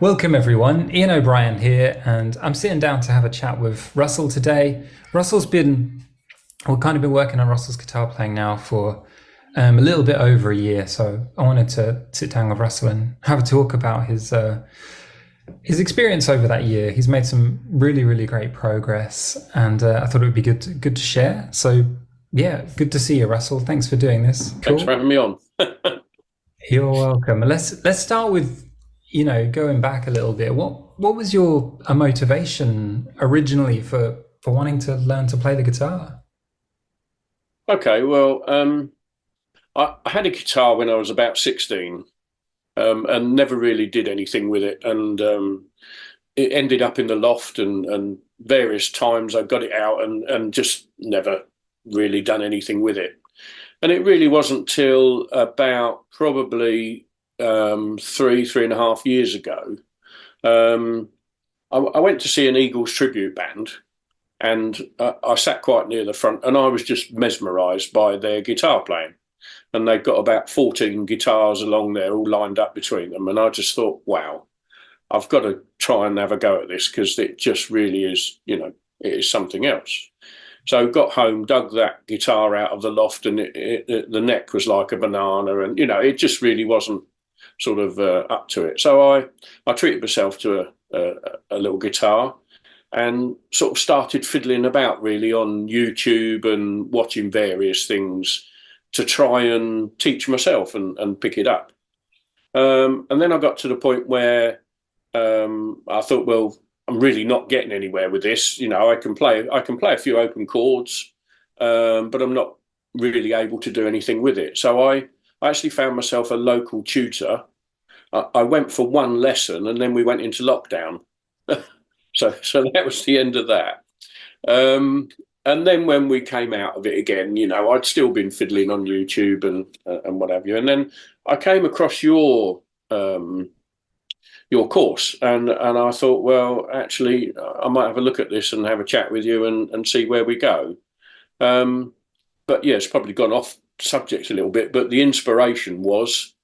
Welcome everyone, Ian O'Brien here, and I'm sitting down to have a chat with Russell today. We've kind of been working on Russell's guitar playing now for a little bit over a year, so I wanted to sit down with Russell and have a talk about his experience over that year. He's made some really great progress, and I thought it would be good to share. So yeah, good to see you, Russell. Thanks for doing this. Thanks for Cool. having me on. You're welcome. Let's start with, going back a little bit. What was your motivation originally for wanting to learn to play the guitar? Okay, well, I had a guitar when I was about 16, and never really did anything with it. And it ended up in the loft, and various times I got it out and just never really done anything with it. And it really wasn't till about probably 3.5 years ago. Um, I went to see an Eagles tribute band, and I sat quite near the front, and I was just mesmerised by their guitar playing. And they've got about 14 guitars along there, all lined up between them. And I just thought, wow, I've got to try and have a go at this because it just really is, it is something else. So got home, dug that guitar out of the loft, and the neck was like a banana, and it just really wasn't sort of up to it. So I treated myself to a little guitar and sort of started fiddling about really on YouTube and watching various things to try and teach myself and pick it up. And then I got to the point where I thought, well, I'm really not getting anywhere with this. I can play a few open chords, but I'm not really able to do anything with it. So I actually found myself a local tutor. I went for one lesson, and then we went into lockdown. So that was the end of that. And then when we came out of it again, I'd still been fiddling on YouTube and what have you. And then I came across your course, and I thought, well, actually, I might have a look at this and have a chat with you and see where we go. Um, but yeah, it's probably gone off subject a little bit. But the inspiration was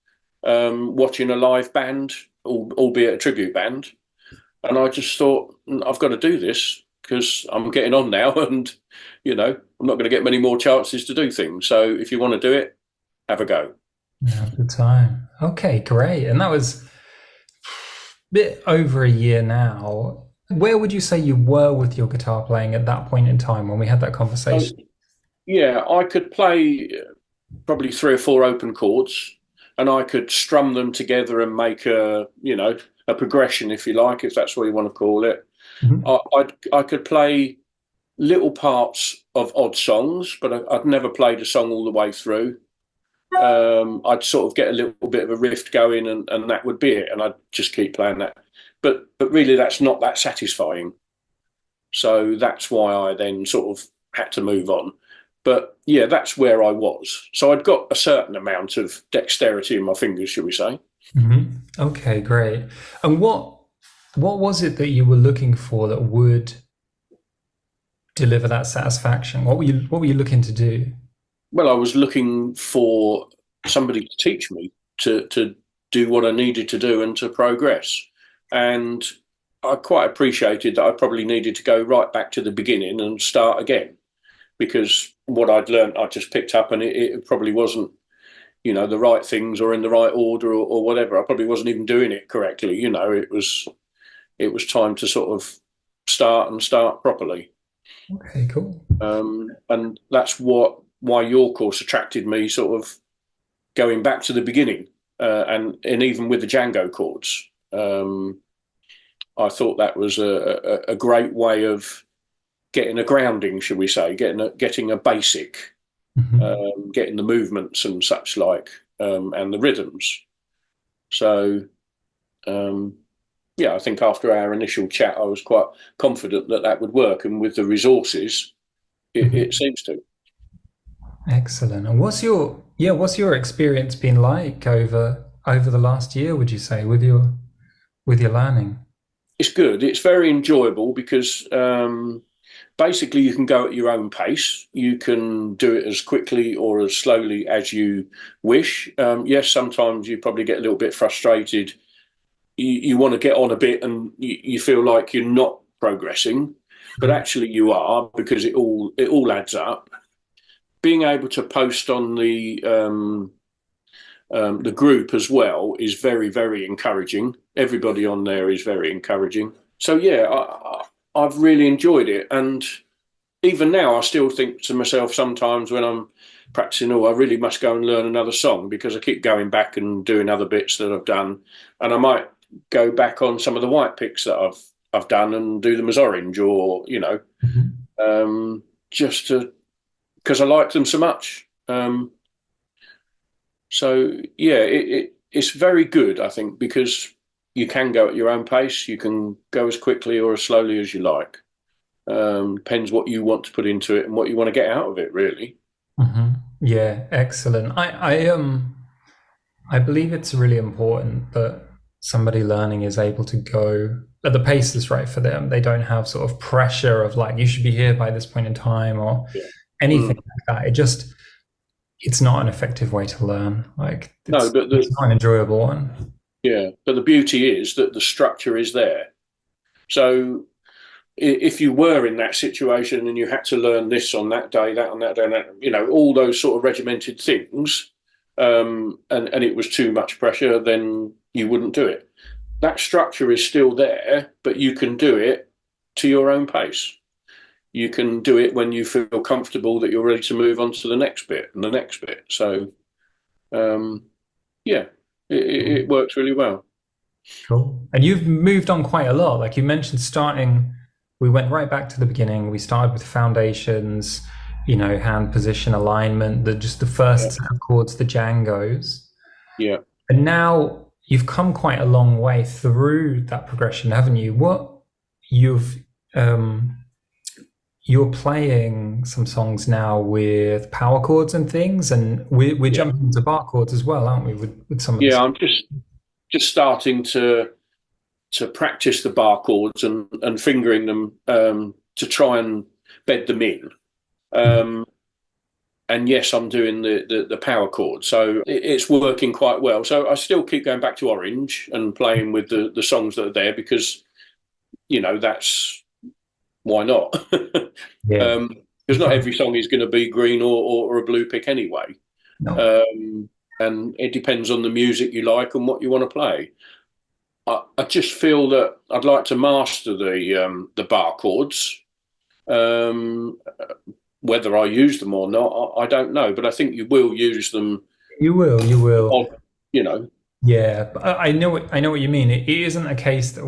watching a live band, albeit a tribute band, and I just thought, I've got to do this because I'm getting on now, and I'm not going to get many more chances to do things. So if you want to do it, have a go. Yeah, good time. Okay, great. And that was a bit over a year now. Where would you say you were with your guitar playing at that point in time when we had that So conversation? yeah, I could play probably three or four open chords, and I could strum them together and make a progression, if you like, if that's what you want to call it. Mhm. I could play little parts of odd songs, but I'd never played a song all the way through. I'd sort of get a little bit of a riff going, and that would be it, and I'd just keep playing that. But really, that's not that satisfying. So that's why I then sort of had to move on. But yeah, that's where I was. So I'd got a certain amount of dexterity in my fingers, shall we say? Okay, great. And what was it that you were looking for that would deliver that satisfaction? What were you looking to do? Well, I was looking for somebody to teach me to do what I needed to do and to progress. And I quite appreciated that I probably needed to go right back to the beginning and start again because what I'd learned, I just picked up, and it probably wasn't, the right things or in the right order or whatever. I probably wasn't even doing it correctly. It was time to sort of start properly. Okay, cool. And that's why your course attracted me, sort of going back to the beginning, and even with the Django chords, I thought that was a great way of getting a grounding, should we say, getting a basic, Mhm. getting the movements and such like, and the rhythms. So um, yeah, I think after our initial chat, I was quite confident that that would work, and with the resources, it Mhm. seems to. Excellent. And what's your experience been like over the last year, would you say, with your learning? It's good. It's very enjoyable because basically you can go at your own pace. You can do it as quickly or as slowly as you wish. Yes, sometimes you probably get a little bit frustrated you want to get on a bit and you feel like you're not progressing, but actually you are, because it all adds up. Being able to post on the group as well is very, very encouraging. Everybody on there is very encouraging. So yeah, I've really enjoyed it, and even now I still think to myself sometimes when I'm practicing, oh, I really must go and learn another song, because I keep going back and doing other bits that I've done, and I might go back on some of the white picks that I've done and do them as orange, or just to, because I like them so much. So yeah, it's very good, I think, because you can go at your own pace. You can go as quickly or as slowly as you like. Depends what you want to put into it and what you want to get out of it, really. Yeah, excellent. I believe it's really important that somebody learning is able to go at the pace that's right for them. They don't have sort of pressure of like, you should be here by this point in time or Yeah. anything like that. It's not an effective way to learn. Like No, but it's not an enjoyable one. yeah, but the beauty is that the structure is there. So if you were in that situation and you had to learn this on that day, that on that day, and that, all those sort of regimented things, and it was too much pressure, then you wouldn't do it. That structure is still there, but you can do it to your own pace. You can do it when you feel comfortable that you're ready to move on to the next bit and the next bit. So, yeah, it works really well. Cool. And you've moved on quite a lot. Like you mentioned, we went right back to the beginning. We started with foundations, hand position alignment, just the first set of chords, the Djangos. Yeah. And now you've come quite a long way through that progression, haven't you? You're playing some songs now with power chords and things, and we're jumping into bar chords as well, aren't we? With some of the I'm just starting to practice the bar chords and fingering them to try and bed them in. And yes, I'm doing the power chord, so it's working quite well. So I still keep going back to orange and playing with the songs that are there, because that's why not? Because not every song is going to be green or a blue pick anyway. No. And it depends on the music you like and what you want to play. I just feel that I'd like to master the bar chords. Whether I use them or not, I don't know. But I think you will use them. You will. On. Yeah, but I know what you mean. It isn't a case that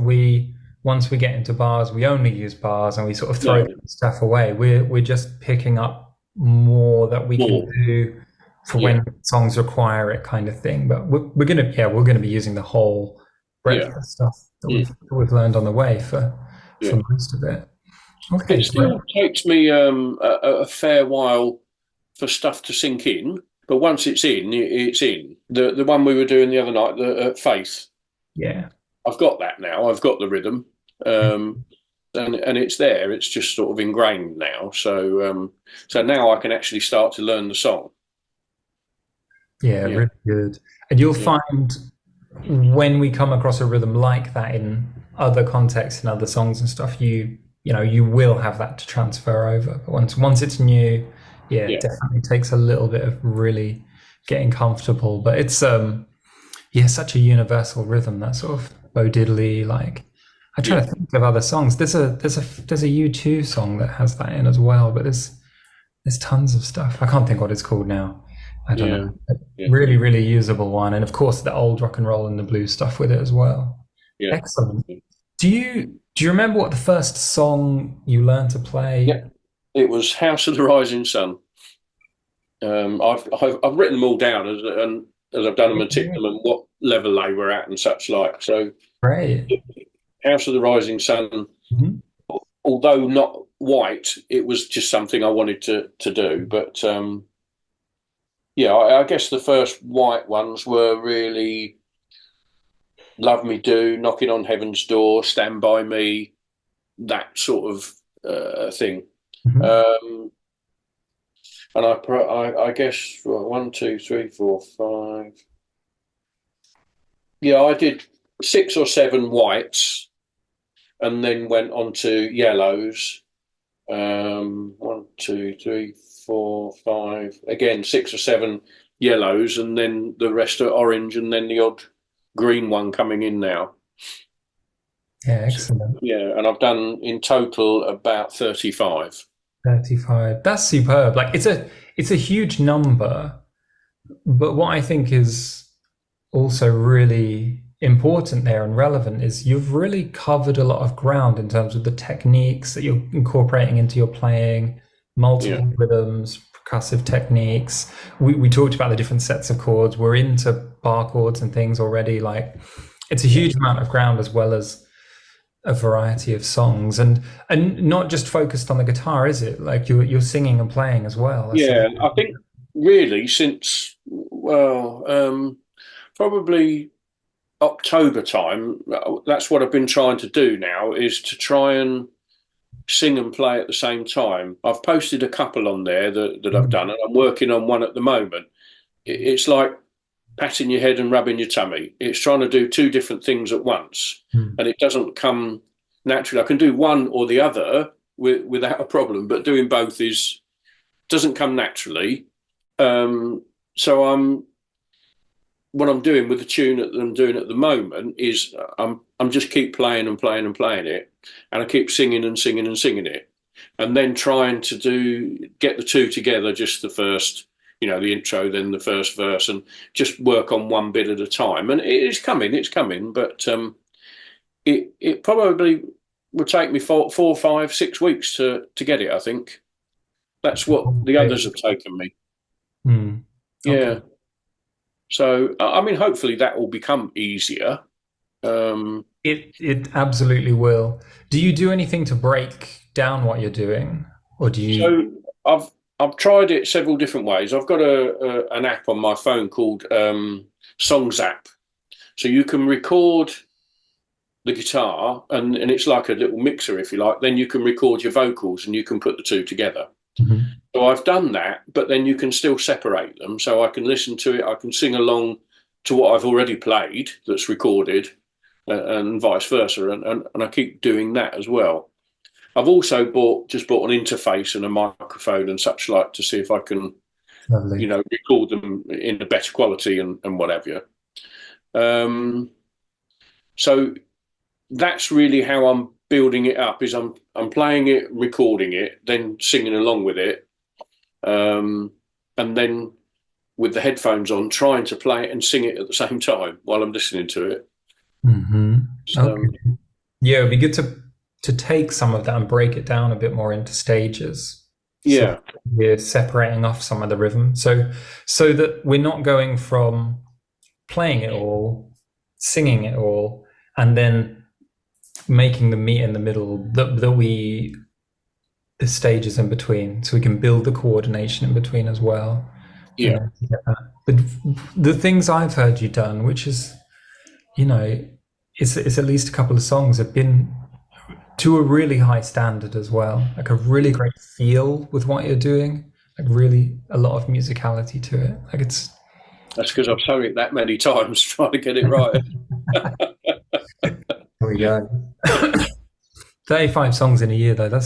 once we get into bars, we only use bars and we sort of throw stuff away. We're just picking up more that we can do for when songs require it, kind of thing. But we're gonna be using the whole breadth of stuff that we've learned on the way for most of it. Okay, it still takes me a fair while for stuff to sink in, but once it's in, it's in. The one we were doing the other night, the Faith. Yeah, I've got that now. I've got the rhythm, and it's there. It's just sort of ingrained now. So now I can actually start to learn the song. Yeah, really good. And you'll find when we come across a rhythm like that in other contexts and other songs and stuff, you will have that to transfer over. But once it's new, it definitely takes a little bit of really getting comfortable. But it's such a universal rhythm, that sort of Bo Diddley. Like I try to think of other songs. There's a U2 song that has that in as well, but there's tons of stuff. I can't think what it's called now. I don't know. Really, really usable one. And of course the old rock and roll and the blues stuff with it as well. Yeah. Excellent. Do you remember what the first song you learned to play? Yeah, it was House of the Rising Sun. I've written them all down as I've done them and ticked them and what level they were at and such like. So great. House of the Rising Sun, although not white, it was just something I wanted to do. But I guess the first white ones were really Love Me Do, Knocking on Heaven's Door, Stand By Me, that sort of thing. And I guess 1, 2, 3, 4, 5. Yeah, I did 6 or 7 whites, and then went on to yellows. 1, 2, 3, 4, 5. Again, 6 or 7 yellows, and then the rest are orange, and then the odd green one coming in now. Yeah, excellent. Yeah, and I've done in total about 35. 35. That's superb. Like it's a huge number, but what I think is also really important there and relevant is you've really covered a lot of ground in terms of the techniques that you're incorporating into your playing, multiple rhythms, percussive techniques. We talked about the different sets of chords. We're into bar chords and things already. Like it's a huge amount of ground as well as a variety of songs, and not just focused on the guitar, is it? Like you're singing and playing as well. Yeah, I think really since, well, probably October time, that's what I've been trying to do now, is to try and sing and play at the same time. I've posted a couple on there that I've done, and I'm working on one at the moment. It's like patting your head and rubbing your tummy. It's trying to do 2 different things at once, and it doesn't come naturally. I can do one or the other without a problem, but doing both doesn't come naturally. So what I'm doing with the tune that I'm doing at the moment is I'm just keep playing and playing and playing it, and I keep singing and singing and singing it, and then trying to get the 2 together, just the first, the intro, then the first verse, and just work on one bit at a time. And it's coming, but it probably would take me 4, 5, 6 weeks to get it. I think that's what the others have taken me. Okay. Yeah. So, I mean, hopefully that will become easier. It absolutely will. Do you do anything to break down what you're doing, or do you? So I've tried it several different ways. I've got an app on my phone called Songs app, so you can record the guitar, and it's like a little mixer, if you like. Then you can record your vocals, and you can put the 2 together. So I've done that, but then you can still separate them. So I can listen to it, I can sing along to what I've already played that's recorded, and vice versa. And I keep doing that as well. I've also just bought an interface and a microphone and such like to see if I can, record them in a better quality and what have you. So that's really how I'm building it up. Is I'm playing it, recording it, then singing along with it, and then with the headphones on, trying to play it and sing it at the same time while I'm listening to it. Okay. Yeah, it'd be good to take some of that and break it down a bit more into stages. Yeah, so we're separating off some of the rhythm, so that we're not going from playing it all, singing it all, and then making the meet in the middle, the stages in between, so we can build the coordination in between as well. Yeah. But the things I've heard you done, which is, it's at least a couple of songs, have been to a really high standard as well, like a really great feel with what you're doing, like really a lot of musicality to it. Like that's because I've sung it that many times trying to get it right. There we go. 35 songs in a year, though.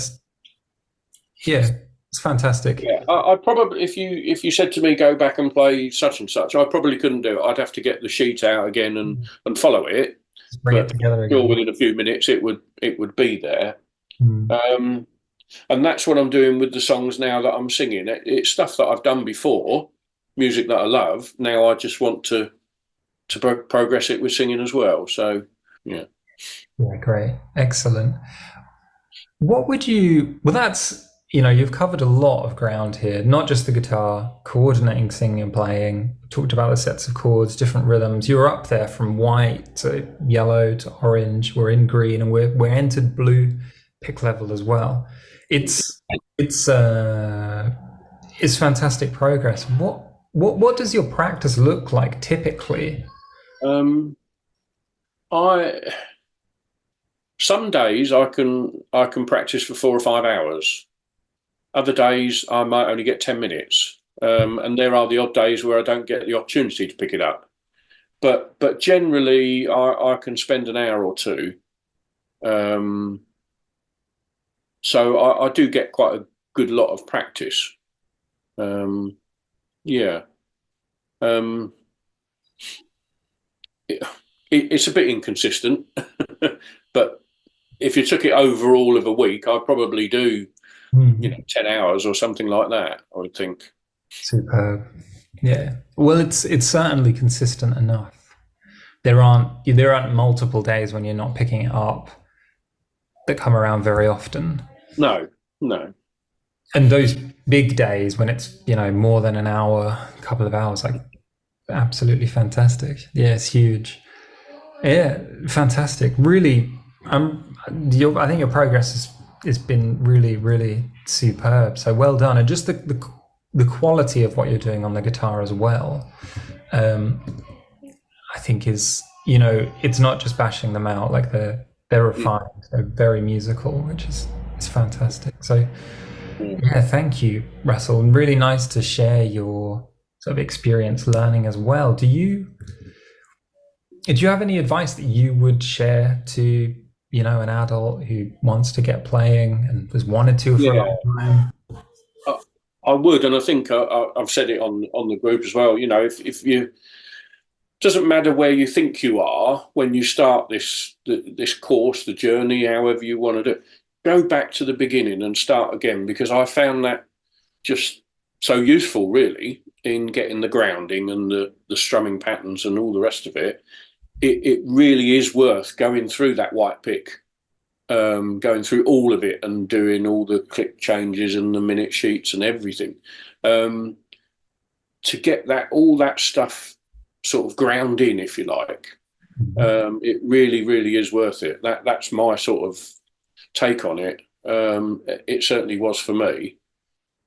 It's fantastic. Yeah, I probably, if you said to me go back and play such and such, I probably couldn't do it. I'd have to get the sheet out again and follow it. Just bring it together again. Still, within a few minutes, it would be there. And that's what I'm doing with the songs now that I'm singing. It's stuff that I've done before, music that I love. Now I just want to progress it with singing as well. So yeah. Yeah, great. Excellent. What would you, well, that's, you've covered a lot of ground here, not just the guitar, coordinating, singing and playing, talked about the sets of chords, different rhythms. You're up there from white to yellow to orange. We're in green, and we're entered blue pick level as well. It's fantastic progress. What does your practice look like typically? Some days I can practice for 4 or 5 hours. Other days I might only get 10 minutes. And there are the odd days where I don't get the opportunity to pick it up. but generally, I can spend an hour or two. So I do get quite a good lot of practice. Yeah. Um, it's a bit inconsistent, but if you took it over all of a week, I'd probably do, 10 hours or something like that, I would think. Superb. Yeah. Well, it's certainly consistent enough. There aren't multiple days when you're not picking it up that come around very often. No, no. And those big days when it's, more than an hour, a couple of hours, like absolutely fantastic. Yeah, it's huge. Yeah, fantastic. Really, I think your progress has been really, really superb. So well done, and just the quality of what you're doing on the guitar as well. I think is it's not just bashing them out, like they're refined, they're very musical, which is it's fantastic. So yeah, thank you, Russell. And really nice to share your sort of experience learning as well. Do you have any advice that you would share to an adult who wants to get playing and has wanted to for a Yeah, long time? I would, and I think I've said it on the group as well. If you doesn't matter where you think you are when you start this course, the journey, however you want to do it, go back to the beginning and start again, because I found that just so useful, really, in getting the grounding and the strumming patterns and all the rest of it. It really is worth going through that white pick, going through all of it and doing all the click changes and the minute sheets and everything, to get all that stuff sort of ground in, if you like. It really, really is worth it. That's my sort of take on it. It certainly was for me.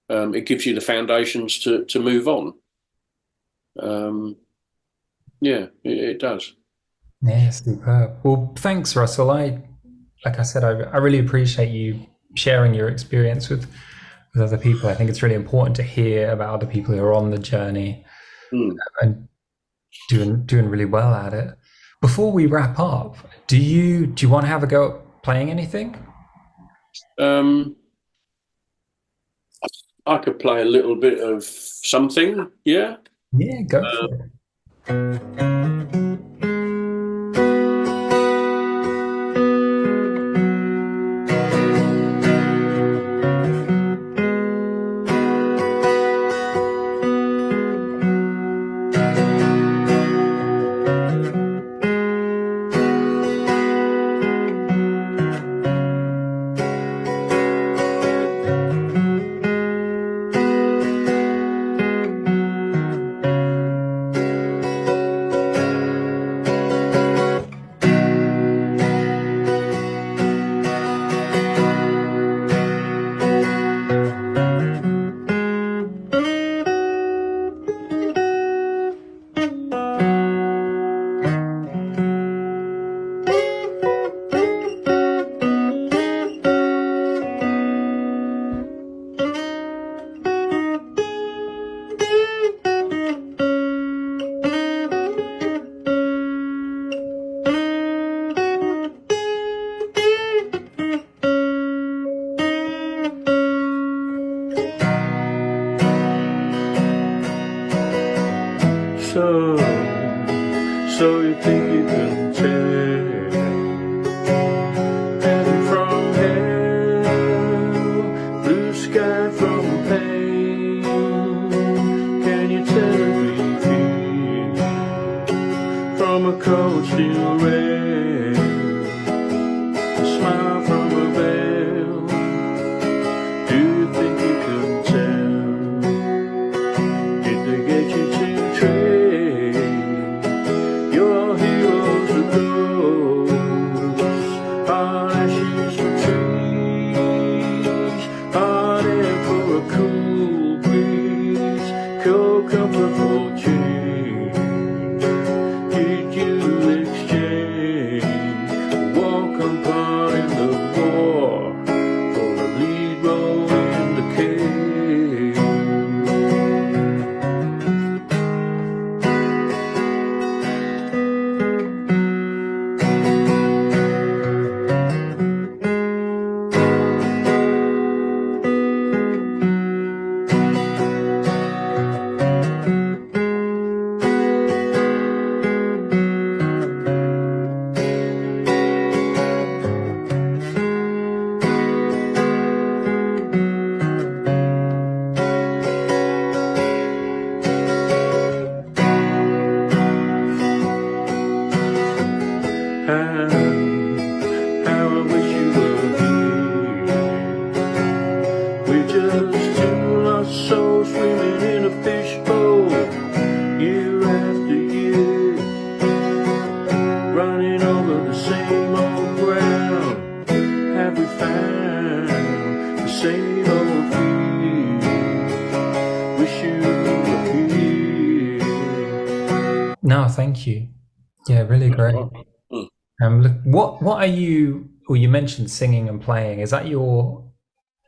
It gives you the foundations to move on. Yeah, it does. Yeah, superb. Well, thanks, Russell. Like I said, I really appreciate you sharing your experience with other people. I think it's really important to hear about other people who are on the journey and doing really well at it. Before we wrap up, do you want to have a go at playing anything? I could play a little bit of something. Yeah. Yeah, go for it. thank you. Yeah, really great. Mm. Look, what are you? Well, you mentioned singing and playing. Is that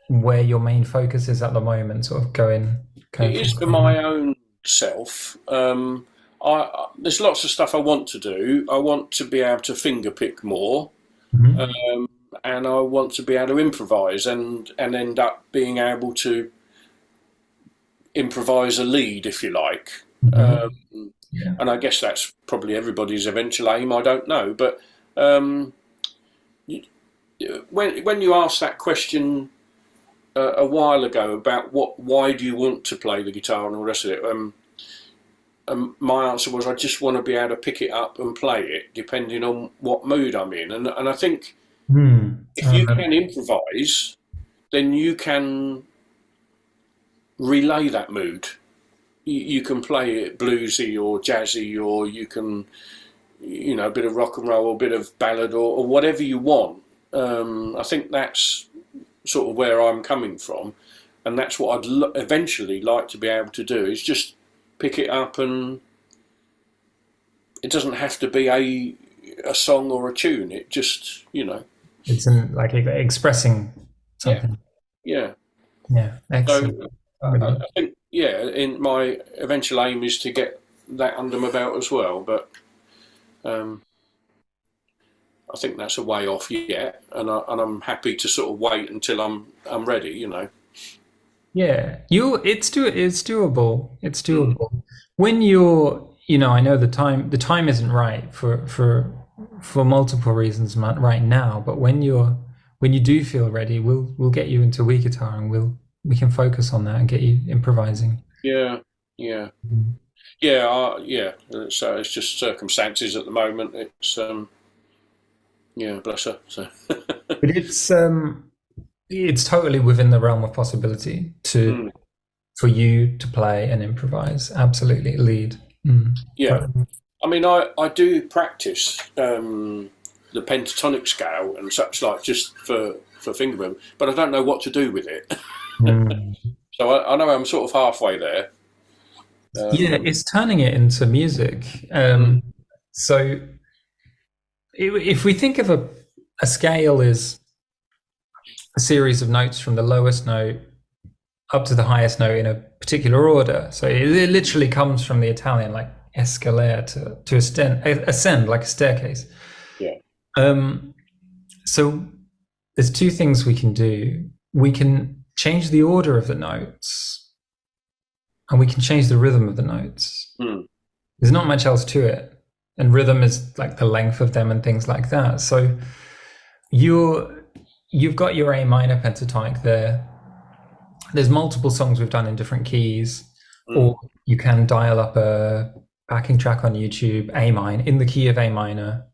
where your main focus is at the moment? Sort of going It is for my own self. There's lots of stuff I want to do. I want to be able to finger pick more, Mhm. um, and I want to be able to improvise and end up being able to improvise a lead, if you like. Mhm. Um, Yeah. and I guess that's probably everybody's eventual aim. I don't know, but um, when you asked that question a while ago about why do you want to play the guitar and all the rest of it, my answer was I just want to be able to pick it up and play it depending on what mood I'm in, and I think if you can improvise, then you can relay that mood. You can play it bluesy or jazzy, or you can, a bit of rock and roll or a bit of ballad or whatever you want. I think that's sort of where I'm coming from, and that's what I'd eventually like to be able to do is just pick it up, and it doesn't have to be a song or a tune. It just It's like expressing yeah, something. yeah. Yeah, So excellent. I Really. think in my eventual aim is to get that under my belt as well, but um, I think that's a way off yet, and I'm happy to sort of wait until I'm ready. Yeah, it's doable. It's Mm. doable. When I know the time isn't right for multiple reasons right now, but when you do feel ready, we'll get you into wee guitar and we can focus on that and get you improvising. Yeah, yeah, yeah. So it's just circumstances at the moment. Yeah, bless her. So But it's totally within the realm of possibility to mm, for you to play and improvise. Absolutely, lead. yeah. Totally. I mean, I do practice the pentatonic scale and such like just for finger movement, but I don't know what to do with it. Mm. So I know I'm sort of halfway there. Yeah, Um, it's turning it into music. mm, So if we think of a scale is a series of notes from the lowest note up to the highest note in a particular order. So it literally comes from the Italian, like escalare to ascend like a staircase. yeah, Um, so there's two things we can do. We can change the order of the notes, and we can change the rhythm of the notes. mm, There's not much else to it. And rhythm is like the length of them and things like that. So you've got your A minor pentatonic there. There's multiple songs we've done in different keys, mm, or you can dial up a backing track on YouTube, A minor, in the key of A minor,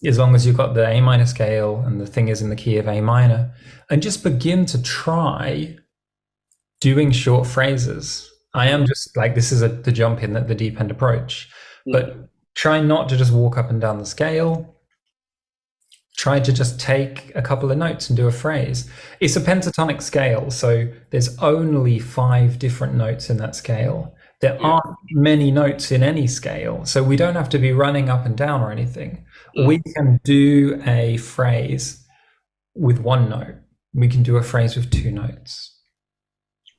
as long as you've got the A minor scale and the thing is in the key of A minor, and just begin to try doing short phrases. I am just like, this is the jump in the deep end approach, mm, but try not to just walk up and down the scale. Try to just take a couple of notes and do a phrase. It's a pentatonic scale, so there's only 5 different notes in that scale. There yeah, aren't many notes in any scale, so we don't have to be running up and down or anything. mm, We can do a phrase with 1 note. We can do a phrase with 2 notes.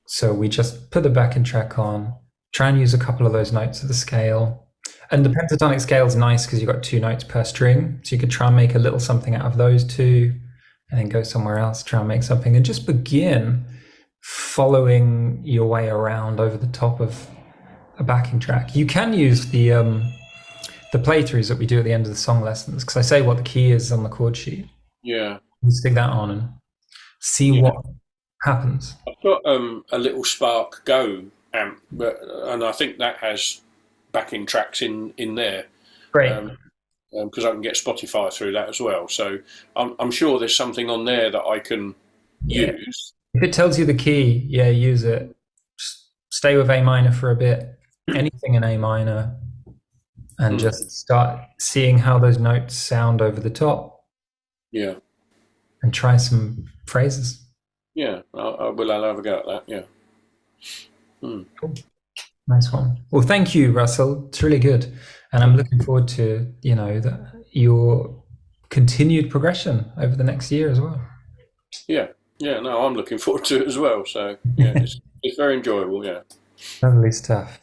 So we just put the backing track on, try and use a couple of those notes of the scale. And the pentatonic scale is nice because you've got 2 notes per string. So you could try and make a little something out of those 2 and then go somewhere else, try and make something, and just begin following your way around over the top of a backing track. You can use the playthroughs that we do at the end of the song lessons, because I say what the key is on the chord sheet. yeah, You stick that on and see yeah. what happens. I've got a little Spark Go amp, and I think that has backing tracks in there. Great. Because I can get Spotify through that as well. So I'm sure there's something on there that I can Yeah. use. If it tells you the key, yeah, use it. Just stay with A minor for a bit, anything in A minor, and Mm, just start seeing how those notes sound over the top yeah, and try some phrases. yeah. I'll have a go at that. Yeah. Mm. Cool. Nice one. Well, thank you, Russell. It's really good. And I'm looking forward to, your continued progression over the next year as well. Yeah, yeah. No, I'm looking forward to it as well. So yeah, it's very enjoyable. Yeah. Lovely stuff.